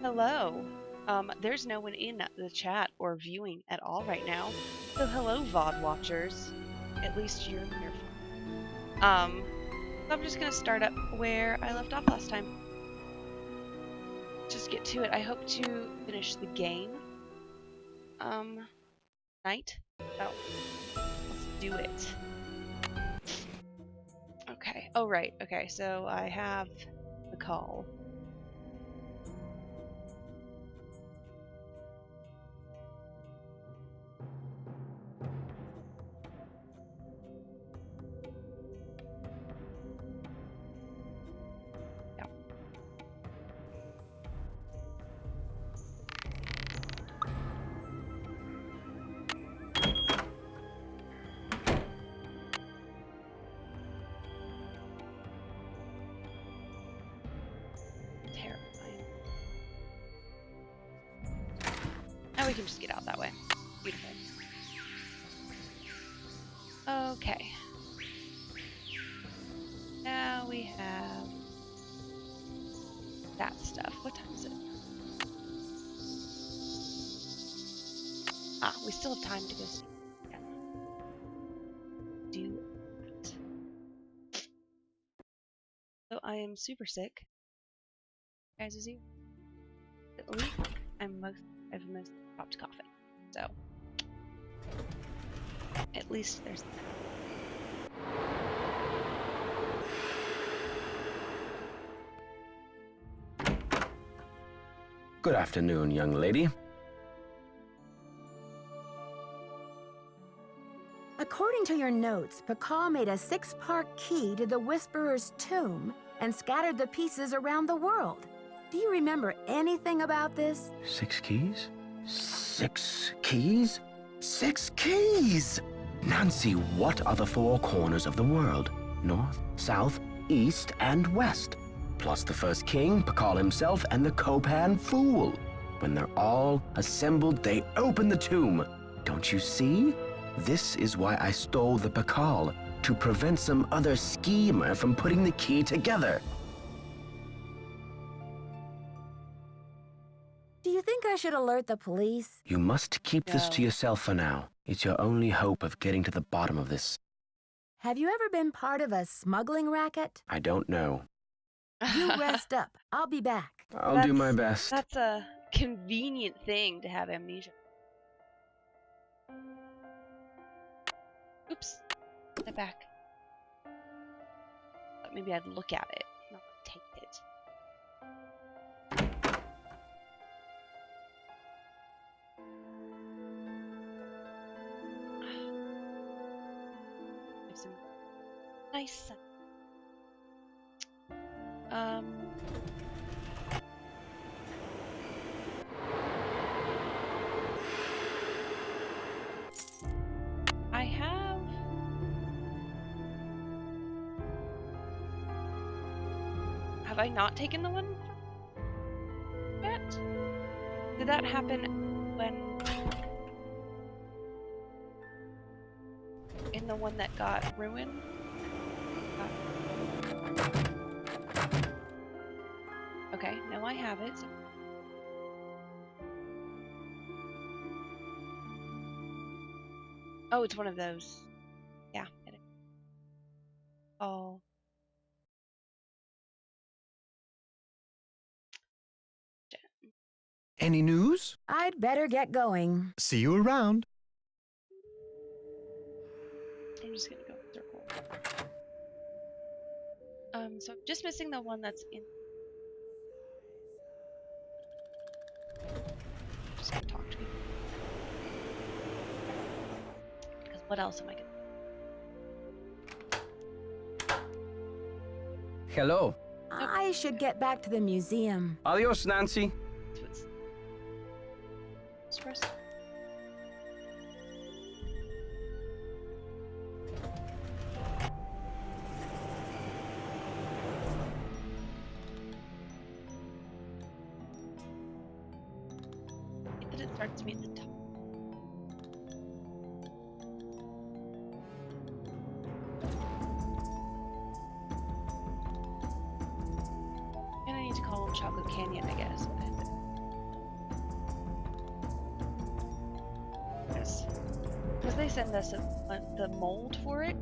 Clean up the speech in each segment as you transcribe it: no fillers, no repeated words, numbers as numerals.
Hello. There's no one in the chat or viewing at all right now. So hello, VOD watchers. At least you're here. So I'm just gonna start up where I left off last time. Just get to it. I hope to finish the game. Night. So let's do it. Okay. Oh right. Okay. So I have the call. We can just get out that way. Beautiful. Okay. Now we have that stuff. What time is it? Ah, we still have time to go see. Yeah. Do that. So I am super sick. Guys, is you? At least I've most stopped coughing. So at least there's that. Good afternoon, young lady. According to your notes, Pakal made a 6-part key to the Whisperer's tomb and scattered the pieces around the world. Do you remember anything about this? 6 keys? 6 keys? 6 keys! Nancy, what are the 4 corners of the world? North, south, east, and west. Plus the first king, Pakal himself, and the Copan fool. When they're all assembled, they open the tomb. Don't you see? This is why I stole the Pakal, to prevent some other schemer from putting the key together. Do you think I should alert the police? You must keep this to yourself for now. It's your only hope of getting to the bottom of this. Have you ever been part of a smuggling racket? I don't know. You rest up. I'll be back. I'll do my best. That's a convenient thing to have amnesia. Oops. Step back. But maybe I'd look at it, not take it. Have some nice sun. I have I not taken the one yet? Did that happen when in the one that got ruined? Okay, now I have it. Oh, it's one of those. Yeah. Oh. Any news? I'd better get going. See you around. I'm just gonna go in a circle. So I'm just missing the one that's in. Just gonna talk to people. Because what else am I gonna? Hello. I should get back to the museum. Adios, Nancy. Express. That it starts me at the top. And I need to call him Chocolate Canyon, I guess. they send us the mold for it.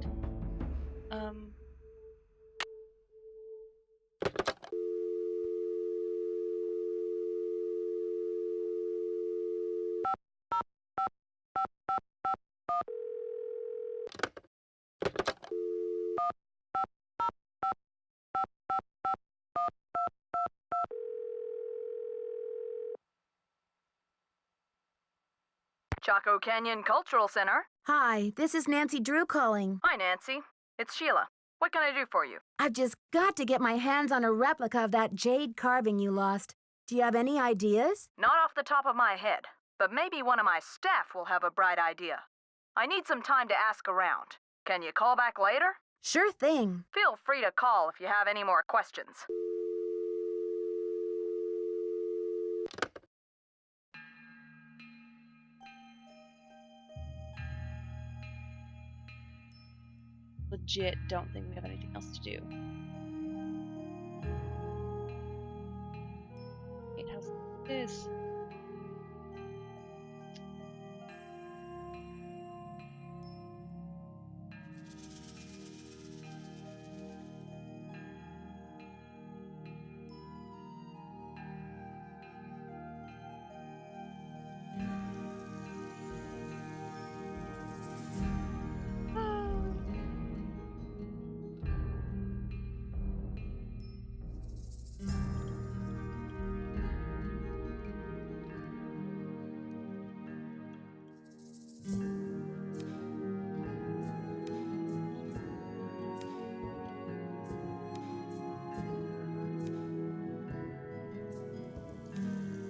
Chaco Canyon Cultural Center. Hi, this is Nancy Drew calling. Hi, Nancy. It's Sheila. What can I do for you? I've just got to get my hands on a replica of that jade carving you lost. Do you have any ideas? Not off the top of my head, but maybe one of my staff will have a bright idea. I need some time to ask around. Can you call back later? Sure thing. Feel free to call if you have any more questions. Legit don't think we have anything else to do. Gatehouse is.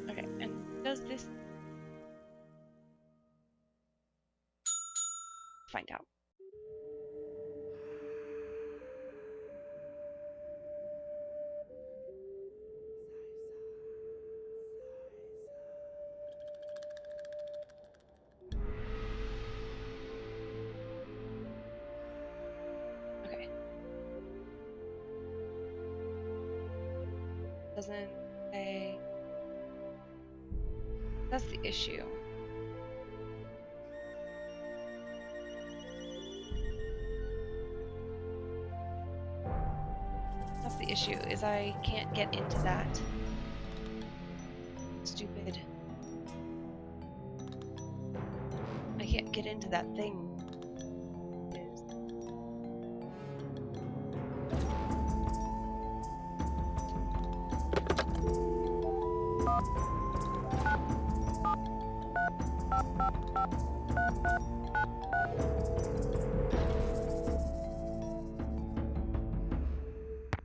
Okay, and does this find out? Okay. Doesn't say. That's the issue. That's the issue, is I can't get into that. Stupid. I can't get into that thing.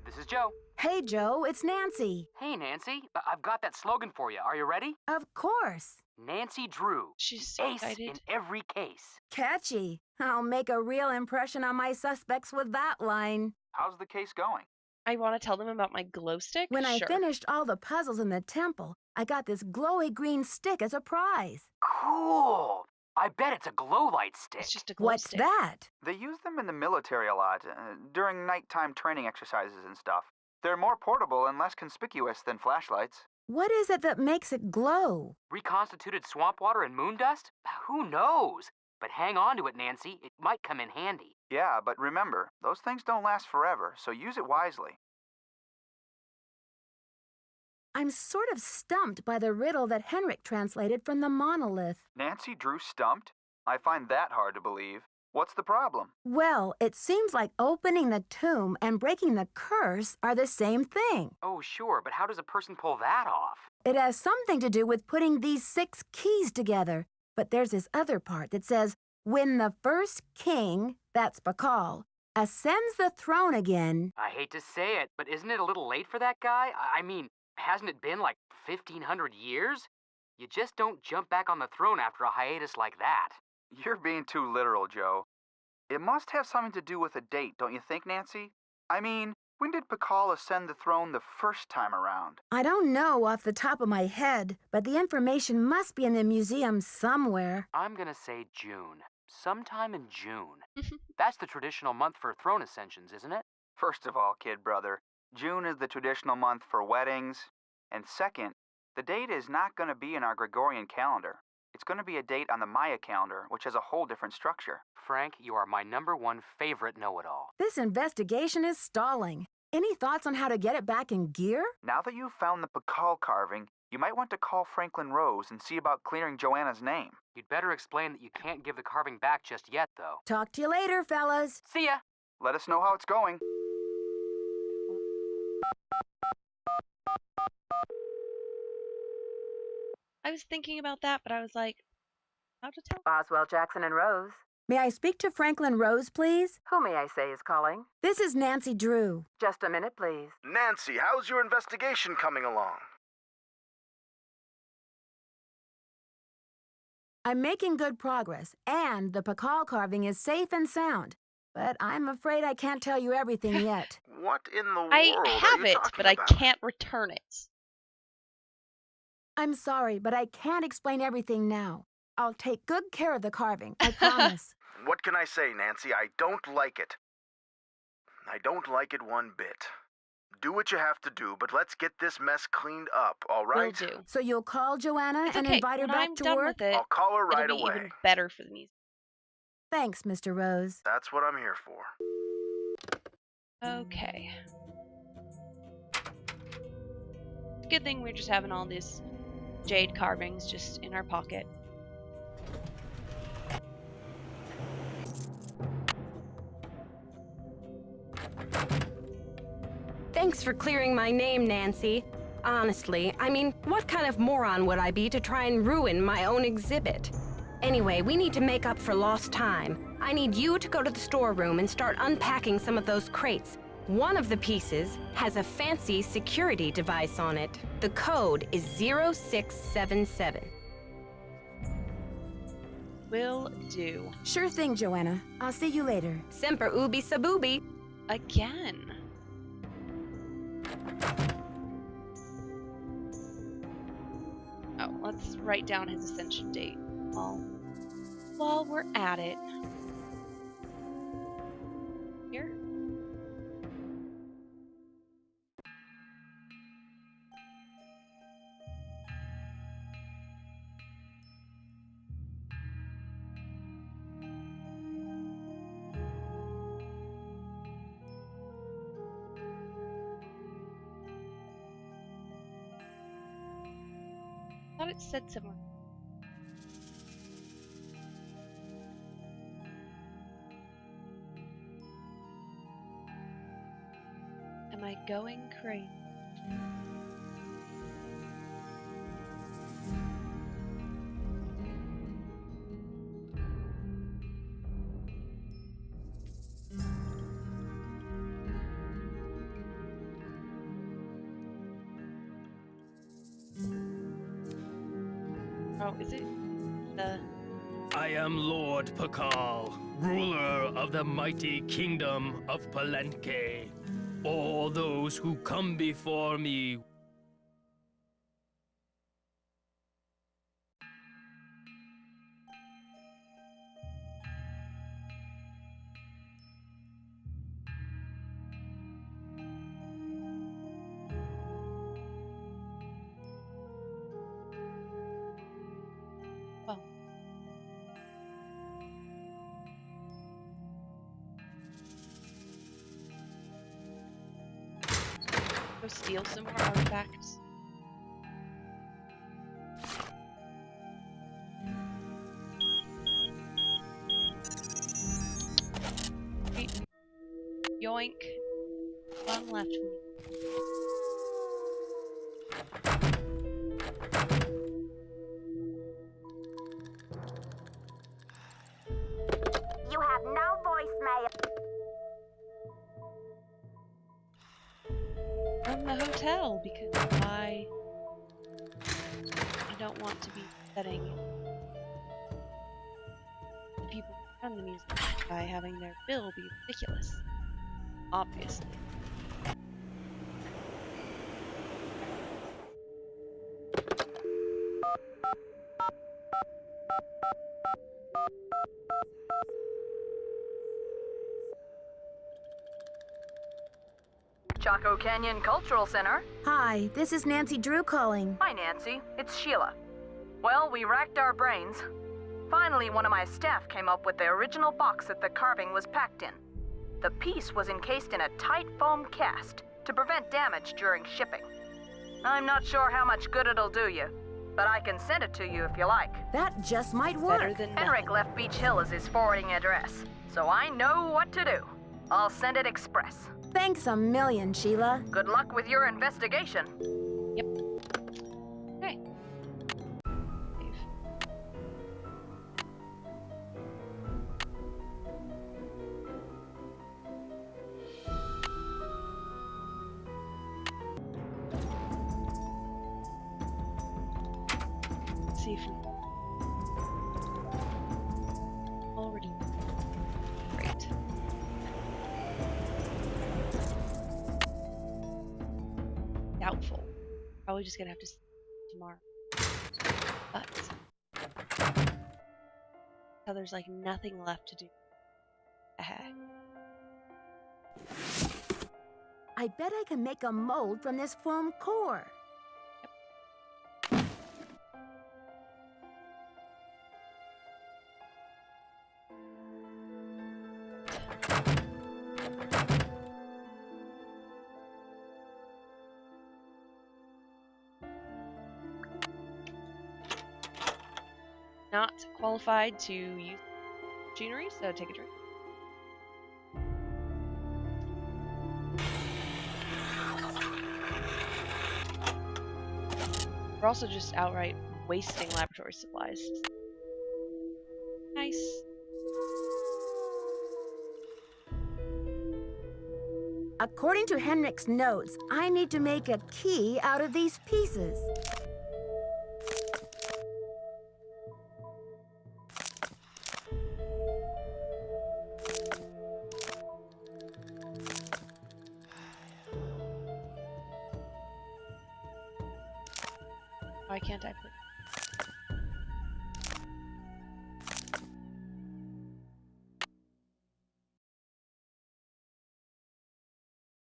This is Joe. Hey, Joe, it's Nancy. Hey, Nancy. I've got that slogan for you. Are you ready? Of course. Nancy Drew. She's so Ace in excited. every case. Catchy. I'll make a real impression on my suspects with that line. How's the case going? I want to tell them about my glow stick. When I Sure. finished all the puzzles in the temple, I got this glowy green stick as a prize. Cool. I bet it's a glow light stick. It's just a glow What's stick. that? They use them in the military a lot, during nighttime training exercises and stuff. They're more portable and less conspicuous than flashlights. What is it that makes it glow? Reconstituted swamp water and moon dust? Who knows? But hang on to it, Nancy. It might come in handy. Yeah, but remember, those things don't last forever, so use it wisely. I'm sort of stumped by the riddle that Henrik translated from the monolith. Nancy Drew stumped? I find that hard to believe. What's the problem? Well, it seems like opening the tomb and breaking the curse are the same thing. Oh, sure, but how does a person pull that off? It has something to do with putting these 6 keys together. But there's this other part that says, when the first king, that's Bakal, ascends the throne again. I hate to say it, but isn't it a little late for that guy? I mean, hasn't it been like 1,500 years? You just don't jump back on the throne after a hiatus like that. You're being too literal, Joe. It must have something to do with a date, don't you think, Nancy? I mean, when did Pakal ascend the throne the first time around? I don't know off the top of my head, but the information must be in the museum somewhere. I'm gonna say June. Sometime in June. That's the traditional month for throne ascensions, isn't it? First of all, kid brother, June is the traditional month for weddings. And second, the date is not going to be in our Gregorian calendar. It's going to be a date on the Maya calendar, which has a whole different structure. Frank, you are my #1 favorite know-it-all. This investigation is stalling. Any thoughts on how to get it back in gear? Now that you've found the Pakal carving, you might want to call Franklin Rose and see about clearing Joanna's name. You'd better explain that you can't give the carving back just yet, though. Talk to you later, fellas. See ya! Let us know how it's going. I was thinking about that, but I was like, how to tell? Boswell, Jackson, and Rose. May I speak to Franklin Rose, please? Who may I say is calling? This is Nancy Drew. Just a minute, please. Nancy, how's your investigation coming along? I'm making good progress, and the Pakal carving is safe and sound. But I'm afraid I can't tell you everything yet. What in the world I are have you it, talking but I about? can't return it. I'm sorry, but I can't explain everything now. I'll take good care of the carving, I promise. What can I say, Nancy? I don't like it. I don't like it one bit. Do what you have to do, but let's get this mess cleaned up, all right? Will do. So you'll call Joanna It's and okay. invite her When back I'm to done work? with it, I'll call her right it'll be away. even better for the music. Thanks, Mr. Rose. That's what I'm here for. Okay. Good thing we're just having all these jade carvings just in our pocket. Thanks for clearing my name, Nancy. Honestly, I mean, what kind of moron would I be to try and ruin my own exhibit? Anyway, we need to make up for lost time. I need you to go to the storeroom and start unpacking some of those crates. One of the pieces has a fancy security device on it. The code is 0677. Will do. Sure thing, Joanna. I'll see you later. Semper ubi sub ubi. Again. Oh, let's write down his ascension date while we're at it. Here. I thought it said somewhere. Am I going crazy? Oh, is it the... I am Lord Pakal, ruler of the mighty kingdom of Palenque. All those who come before me Go steal some more artifacts? Wait. Yoink. One left. You have no voicemail. From the hotel, because I don't want to be setting the people who run the music by having their bill be ridiculous. Obviously. Chaco Canyon Cultural Center. Hi, this is Nancy Drew calling. Hi, Nancy. It's Sheila. Well, we racked our brains. Finally, one of my staff came up with the original box that the carving was packed in. The piece was encased in a tight foam cast to prevent damage during shipping. I'm not sure how much good it'll do you, but I can send it to you if you like. That just might Better work. than Henrik nothing. left Beach Hill as his forwarding address, so I know what to do. I'll send it express. Thanks a million, Sheila. Good luck with your investigation. Yep. Okay. Save. Let's see if we already. Great. Doubtful. Probably just gonna have to see tomorrow. But so there's like nothing left to do. I bet I can make a mold from this foam core. Not qualified to use machinery, so take a drink. We're also just outright wasting laboratory supplies. Nice. According to Henrik's notes, I need to make a key out of these pieces. Why can't I put?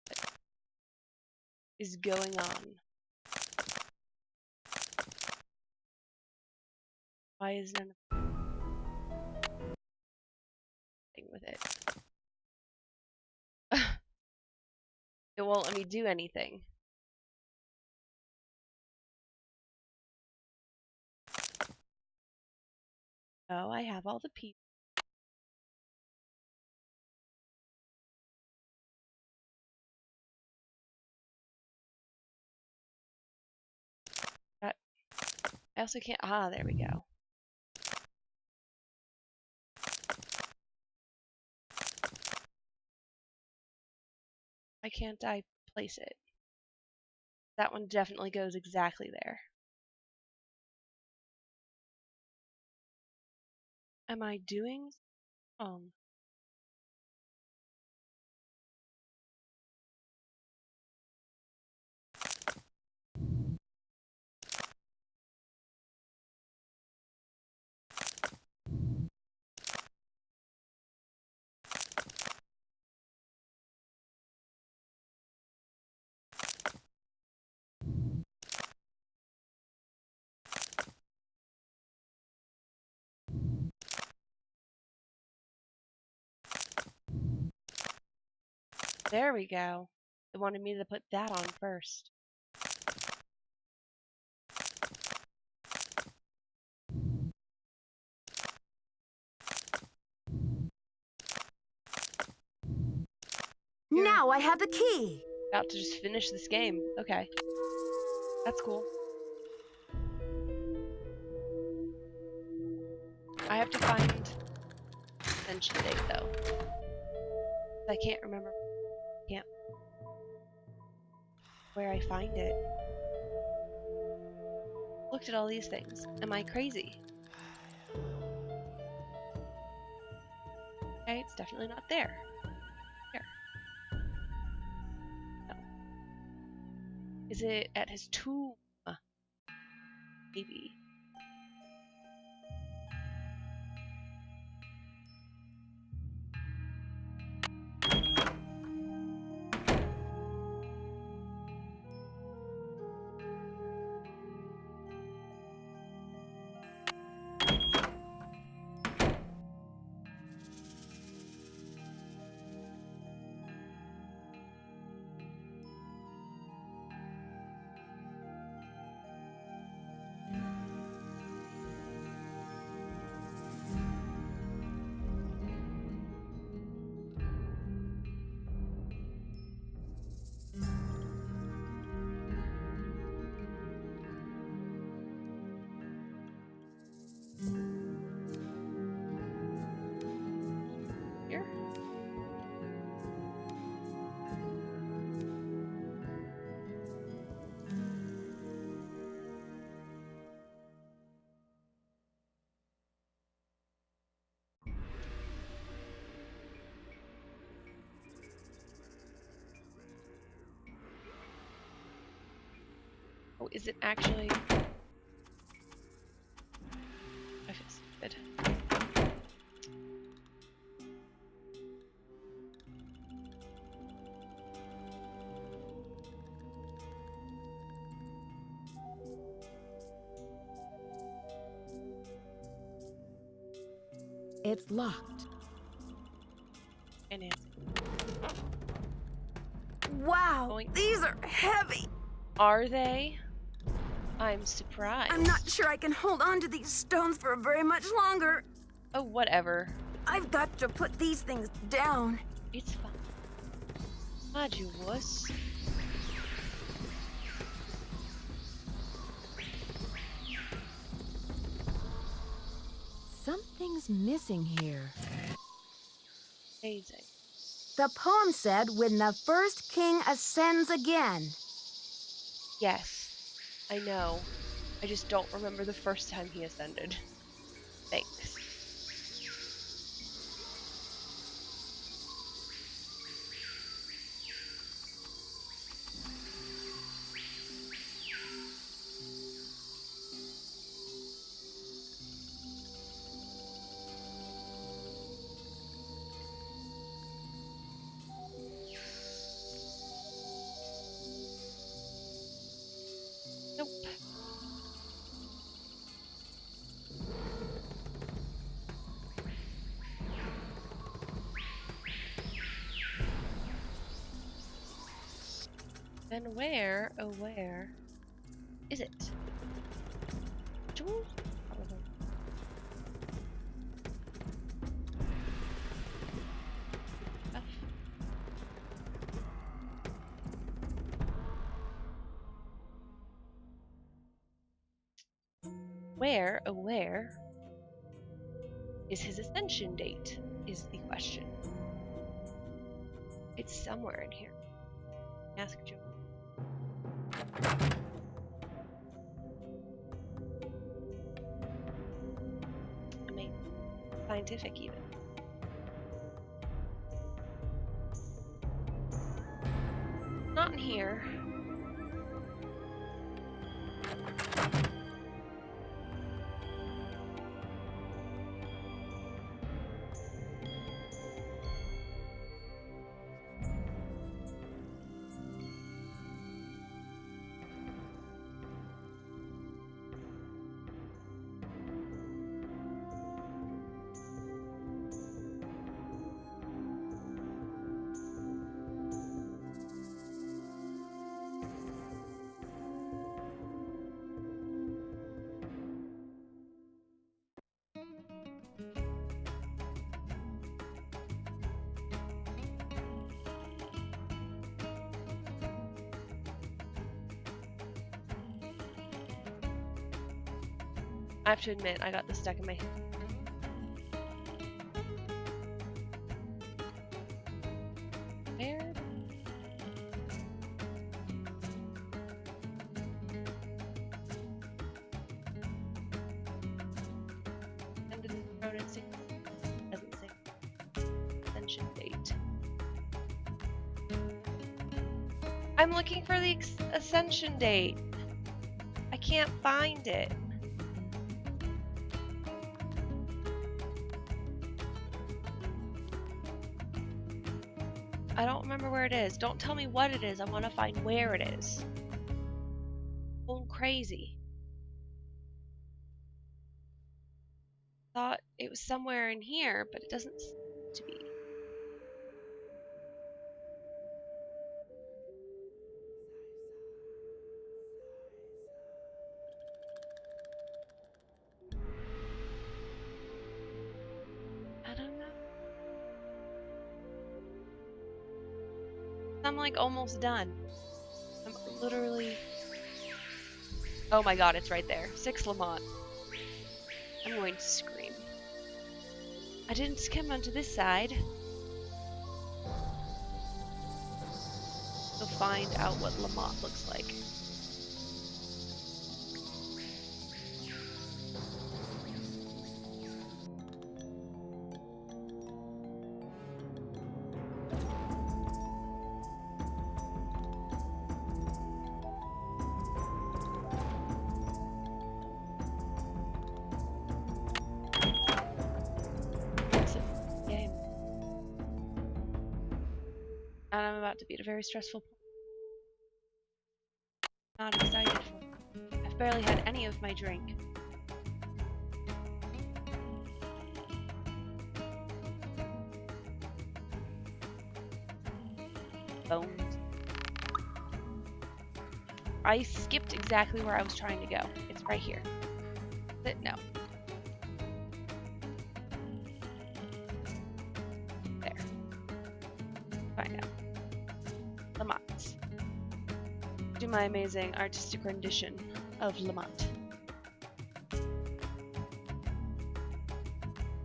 What is going on? Why is none of thing with it? It won't let me do anything. Oh, I have all the people. I also can't. Ah, there we go. Why can't I place it? That one definitely goes exactly there. Am I doing wrong? There we go. It wanted me to put that on first. Now I have the key. About to just finish this game. Okay. That's cool. I have to find Ascension Date though. I can't remember where I find it. Looked at all these things. Am I crazy? Okay, it's definitely not there. Here. No. Is it at his tomb? Maybe. Oh, is it actually? I feel stupid. It's locked. And Nancy. Wow, Boink. these are heavy. Are they? I'm surprised. I'm not sure I can hold on to these stones for very much longer. Oh, whatever. I've got to put these things down. It's fine. God, you wuss. Something's missing here. Amazing. The poem said, when the first king ascends again. Yes, I know. I just don't remember the first time he ascended. Thanks. Nope. Then where, oh where, is it? Jewels? Probably. Stuff. Where, oh where, is his ascension date, is the question. It's somewhere in here. Ask Joe. Amazing. Scientific, even. Not in here. I have to admit, I got this stuck in my head. Where? End of the throne at 6. Doesn't say. Ascension date. I'm looking for the ascension date. I can't find it. I don't remember where it is. Don't tell me what it is. I want to find where it is. Going crazy. Thought it was somewhere in here, but it doesn't seem to be. I don't know. I'm like almost done. I'm literally... Oh my god, it's right there. 6 Lamont. I'm going to scream. I didn't come onto this side. Go find out what Lamont looks like. to be at a very stressful point. Not excited for it. I've barely had any of my drink. Bones. I skipped exactly where I was trying to go. It's right here. No. There. Find out. Lamont. Do my amazing artistic rendition of Lamont.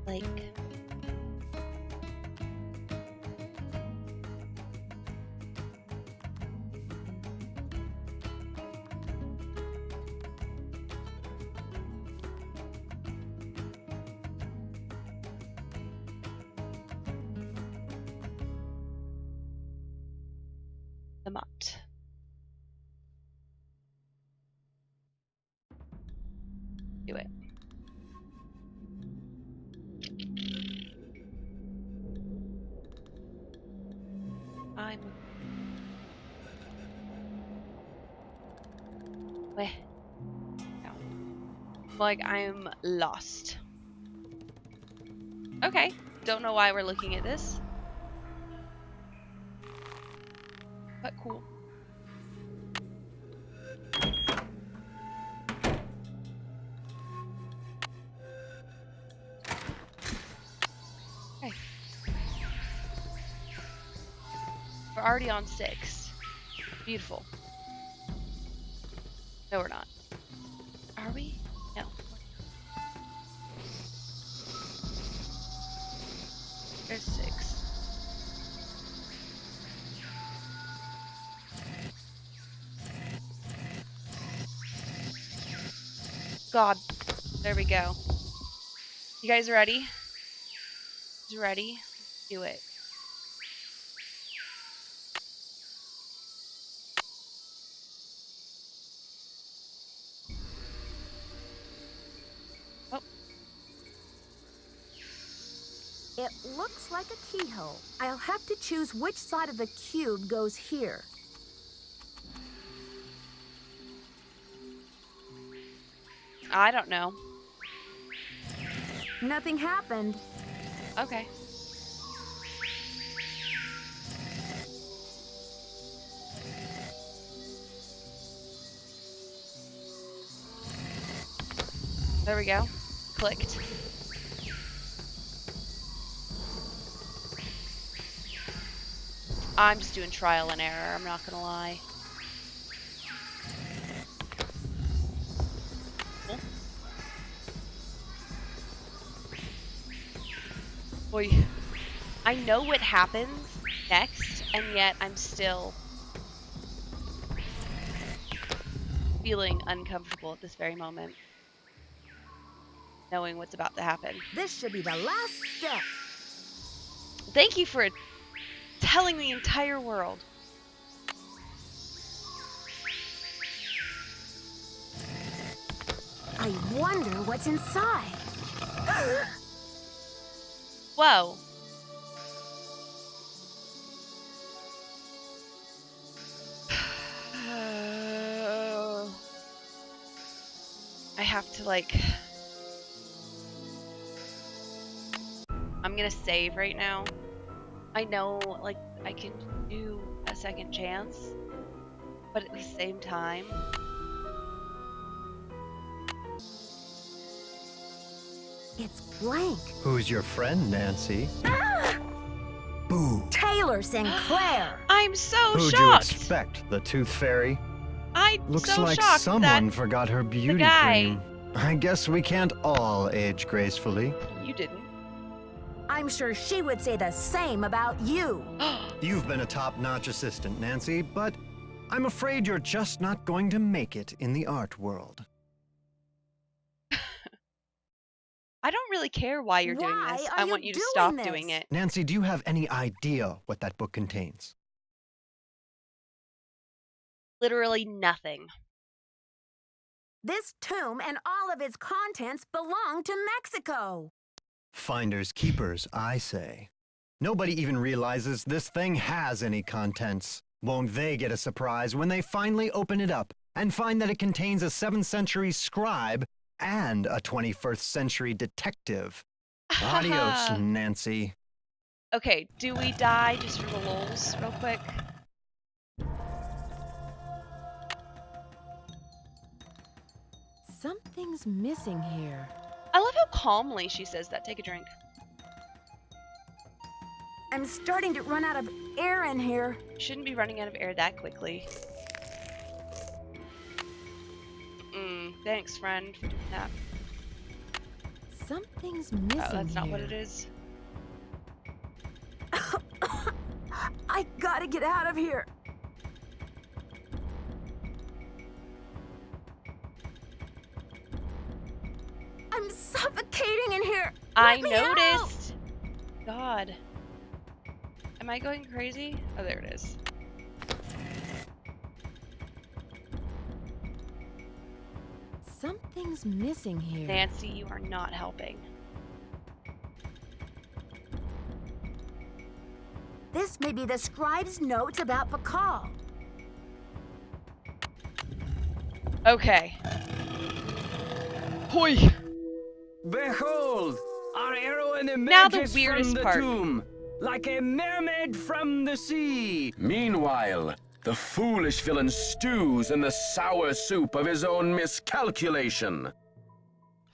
Like. Lamont. Do it. I'm... Where? No. Like, I'm lost. Okay. Don't know why we're looking at this. But cool. Okay. We're already on 6. Beautiful. No, we're not. Are we? No. There's 6. God. There we go. You guys ready? Ready? Do it. Oh. It looks like a keyhole. I'll have to choose which side of the cube goes here. I don't know. Nothing happened. Okay. There we go. Clicked. I'm just doing trial and error, I'm not gonna lie. Boy, I know what happens next, and yet I'm still feeling uncomfortable at this very moment, knowing what's about to happen. This should be the last step. Thank you for telling the entire world. I wonder what's inside. Whoa. I have to, like... I'm gonna save right now. I know, like, I can do a second chance, but at the same time... It's blank. Who's your friend, Nancy? Boo. Taylor Sinclair. I'm so Who'd shocked. you expect? The Tooth Fairy? Looks so like shocked someone that forgot her beauty guy... cream. I guess we can't all age gracefully. You didn't. I'm sure she would say the same about you. You've been a top-notch assistant, Nancy, but I'm afraid you're just not going to make it in the art world. I don't really care why you're doing Why this. are I you want you to doing stop this? doing it. Nancy, do you have any idea what that book contains? Literally nothing. This tomb and all of its contents belong to Mexico. Finders keepers, I say. Nobody even realizes this thing has any contents. Won't they get a surprise when they finally open it up and find that it contains a 7th century scribe and a 21st century detective? Adios, Nancy. Okay, do we die just for the lulz real quick? Something's missing here. I love how calmly she says that. Take a drink. I'm starting to run out of air in here. Shouldn't be running out of air that quickly. Thanks, friend, for doing that. Something's missing Oh, that's not here. what it is. I gotta get out of here. I'm suffocating in here. I Let me out! noticed. God. Am I going crazy? Oh, there it is. Something's missing here. Nancy, you are not helping. This may be the scribe's notes about Pakal. Okay. Hoi! Behold, our heroine Now the emerges weirdest from the part. tomb, like a mermaid from the sea. Meanwhile, the foolish villain stews in the sour soup of his own miscalculation.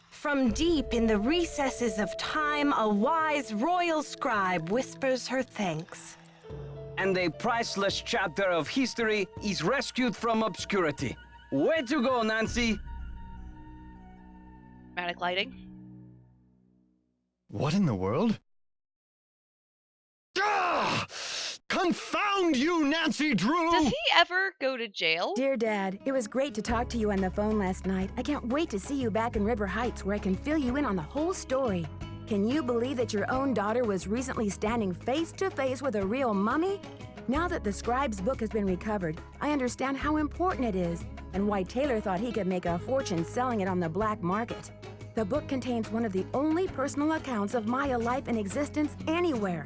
From deep in the recesses of time, a wise royal scribe whispers her thanks. And a priceless chapter of history is rescued from obscurity. Way to go, Nancy! Dramatic lighting. What in the world? Ah! Confound you, Nancy Drew! Does he ever go to jail? Dear Dad, it was great to talk to you on the phone last night. I can't wait to see you back in River Heights where I can fill you in on the whole story. Can you believe that your own daughter was recently standing face to face with a real mummy? Now that the scribe's book has been recovered, I understand how important it is and why Taylor thought he could make a fortune selling it on the black market. The book contains one of the only personal accounts of Maya life in existence anywhere.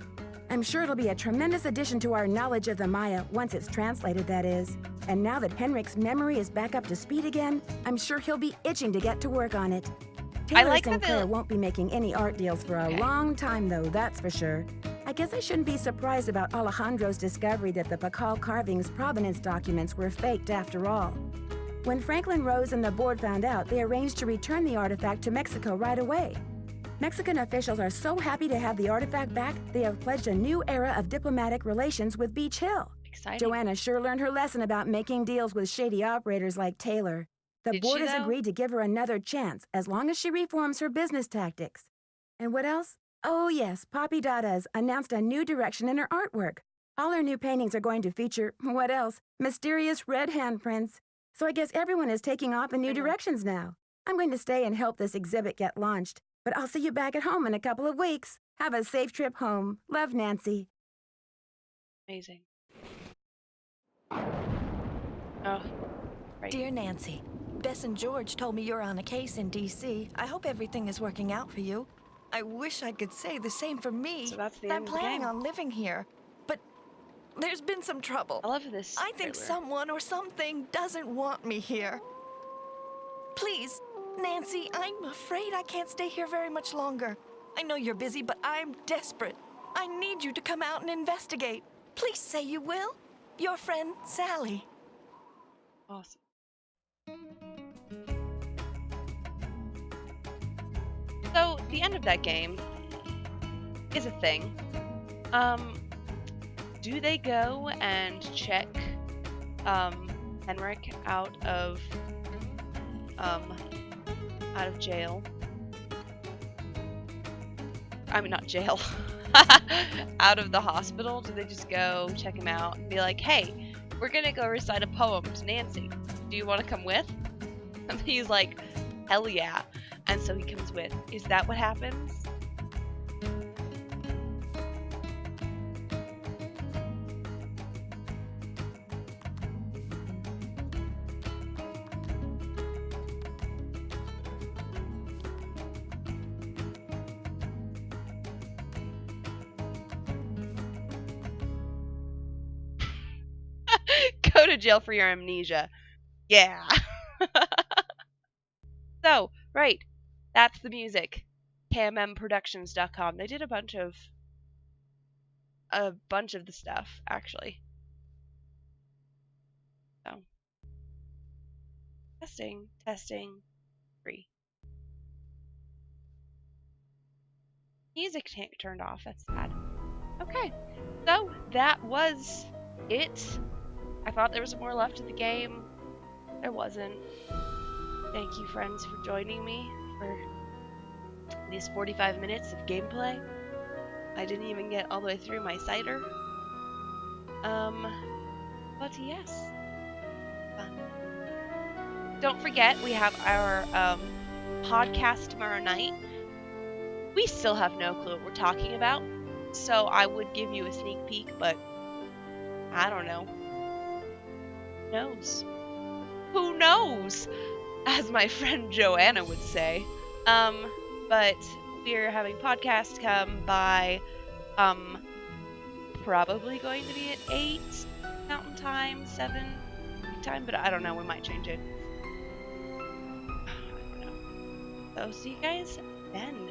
I'm sure it'll be a tremendous addition to our knowledge of the Maya once it's translated, that is. And now that Henrik's memory is back up to speed again, I'm sure he'll be itching to get to work on it. Taylor like that Sinclair they'll- won't be making any art deals for a Okay. long time, though, that's for sure. I guess I shouldn't be surprised about Alejandro's discovery that the Pakal carving's provenance documents were faked after all. When Franklin Rose and the board found out, they arranged to return the artifact to Mexico right away. Mexican officials are so happy to have the artifact back, they have pledged a new era of diplomatic relations with Beach Hill. Exciting. Joanna sure learned her lesson about making deals with shady operators like Taylor. The Did board she, has though? agreed to give her another chance as long as she reforms her business tactics. And what else? Oh yes, Poppy Dada's announced a new direction in her artwork. All her new paintings are going to feature, what else? Mysterious red handprints. So I guess everyone is taking off in new directions now. I'm going to stay and help this exhibit get launched. But I'll see you back at home in a couple of weeks. Have a safe trip home. Love, Nancy. Amazing. Oh, right. Dear Nancy, Bess and George told me you're on a case in D.C. I hope everything is working out for you. I wish I could say the same for me. So that's the I'm end of the planning game. on living here, but there's been some trouble. I love this. I think trailer. someone or something doesn't want me here. Please, Nancy, I'm afraid I can't stay here very much longer. I know you're busy, but I'm desperate. I need you to come out and investigate. Please say you will. Your friend, Sally. Awesome. So the end of that game is a thing. Do they go and check Henrik out of jail? I mean, not jail. Out of the hospital? Do they just go check him out and be like, hey, we're gonna go recite a poem to Nancy. Do you want to come with? And he's like, hell yeah. And so he comes with. Is that what happens? to jail for your amnesia. Yeah. So, right. That's the music. KMMProductions.com. They did a bunch of the stuff, actually. So, testing, 3. Music turned off. That's sad. Okay, so that was it. I thought there was more left of the game. There wasn't. Thank you, friends, for joining me for these 45 minutes of gameplay. I didn't even get all the way through my cider. But yes. Don't forget, we have our podcast tomorrow night. We still have no clue what we're talking about, so I would give you a sneak peek, but I don't know. Who knows? Who knows? As my friend Joanna would say. But we're having podcasts come by, probably going to be at 8 Mountain Time, 7 time, but I don't know, we might change it. I don't know. So, see you guys then.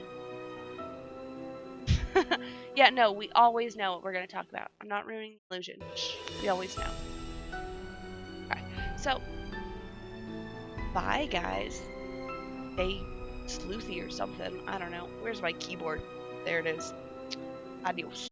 Yeah, no, we always know what we're going to talk about. I'm not ruining the illusion. Shh, we always know. Alright, so, bye, guys. Stay sleuthy or something. I don't know. Where's my keyboard? There it is. Adios.